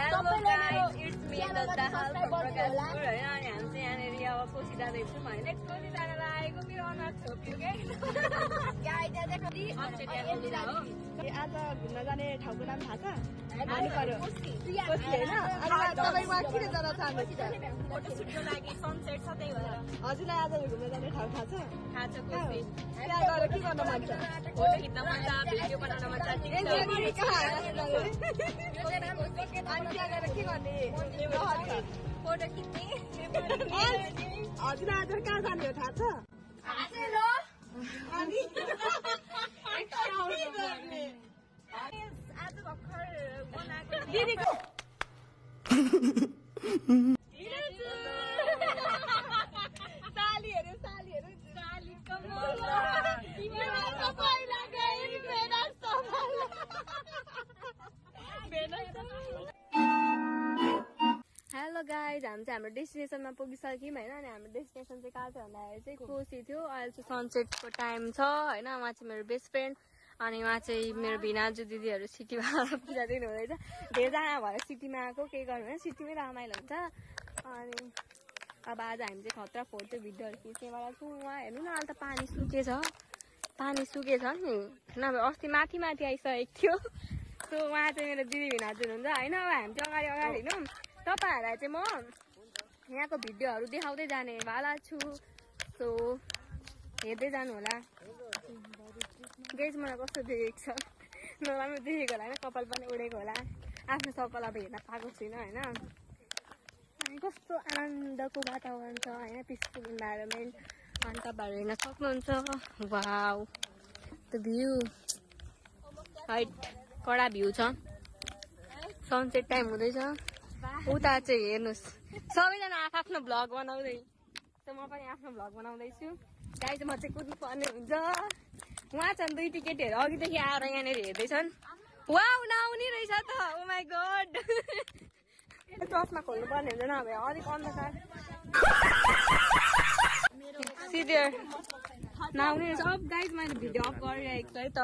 Hello guys, it's me Dahal from Prakashpur हैन अनि हामी चाहिँ यहाँनेरि अब कोसी जाँदैछौँ हैन कोसी जान लागेको मेरो अनुहार छोप्यो के आज घुम्न जाने ठाउँको नाम थाहा छ हामी पर्यो कोसी हैन अनि तपाईँ वहाँ किन जान चाहनुहुन्छ फोटो सुटको लागि सनसेट छ त्यही भएर हजुरलाई आज घुम्न जाने ठाउँ थाहा छ कोसी त्यहाँ गएर के गर्न मन छ फोटो खिच्न मन छ भिडियो बनाउन मन छ अनि त्यहाँ गएर के गर्ने फोटो खिच्ने हजुर आज कहाँ जाने हो थाहा छ अनि आज भर्खर बनाएको दिदीको सालीहरू हेलो गाइज हामी चाहिँ हाम्रो डेस्टिनेसनमा पुगिसक्यौँ होइन अनि हाम्रो डेस्टिनेसन चाहिँ कहाँ छ भन्दाखेरि चाहिँ कोसी थियो अहिले चाहिँ सनसेटको टाइम छ होइन उहाँ चाहिँ मेरो बेस्ट फ्रेन्ड अनि उहाँ चाहिँ मेरो भिनाजु दिदीहरू सिटीमा पूजा दिनु हुँदैछ धेरैजना भएर सिटीमा आएको के गर्नु होइन सिटीमै रमाइलो हुन्छ अनि अब आज हामी चाहिँ खतरा फोटो भिडियोहरू खिच्नेवाला छौँ उहाँ हेर्नु न अहिले त पानी सुकेछ नि नभए अस्ति माथि आइसकेको थियो सो उहाँ चाहिँ मेरो दिदी भिनाजु हुनुहुन्छ होइन अब हामी चाहिँ अगाडि हिँडौँ तपाईँहरूलाई चाहिँ म यहाँको भिडियोहरू देखाउँदै जाने वाला छु सो हेर्दै जानु होला गेज मलाई कस्तो देखेको छ नराम्रो देखेको होला होइन कपाल पनि उडेको होला आफ्नो सकल अब हेर्न पाएको छुइनँ होइन अनि कस्तो आनन्दको वातावरण छ होइन पिसफुल इन्भाइरोमेन्ट अनि तपाईँहरू हेर्न सक्नुहुन्छ वाउ द भ्यू हाइट कडा भ्यू छ सनसेट टाइम हुँदैछ उता चाहिँ हेर्नुहोस् सबैजना आफ्नो भ्लग बनाउँदै त म पनि आफ्नो भ्लग बनाउँदैछु गाई चाहिँ म चाहिँ कुद्नु पर्ने हुन्छ उहाँ छन् दुई टिकेटहरू अघिदेखि आएर यहाँनिर हेर्दैछन् वाउ नआउने रहेछ त ओ माई गड चस्मा खोल्नु पर्ने हुन्छ नभए अलिक अन्धकार सिडियर नआउने रहेछ अब गाइज मैले भिडियो अफ गरिरहेको छु है त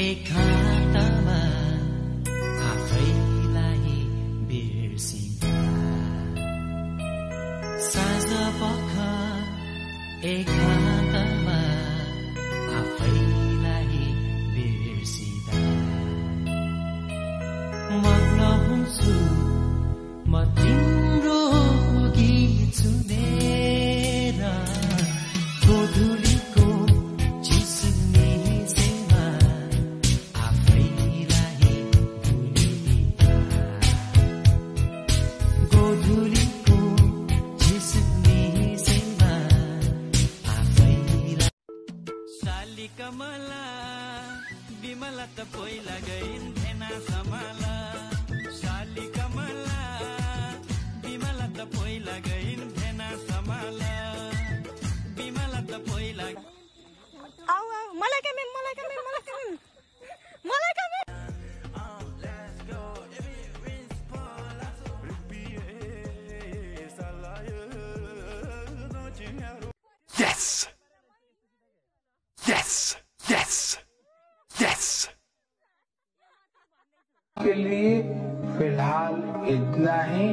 एकान्तमा आफैलाई बिर्सिँदा साँझ पख एकान्तमा आफैलाई बिर्सिँदा मग्न हुन्छु म तिम्रो गीत सुनेर गोधुलीको कमला बिमला त पहिला गइन् भेना समाला शाली कमला बिमला त पहिला गइन् भेना समाला बिमला त पहिला आउ मलाई कमेन Yes! के लिए फिलहाल इतना ही।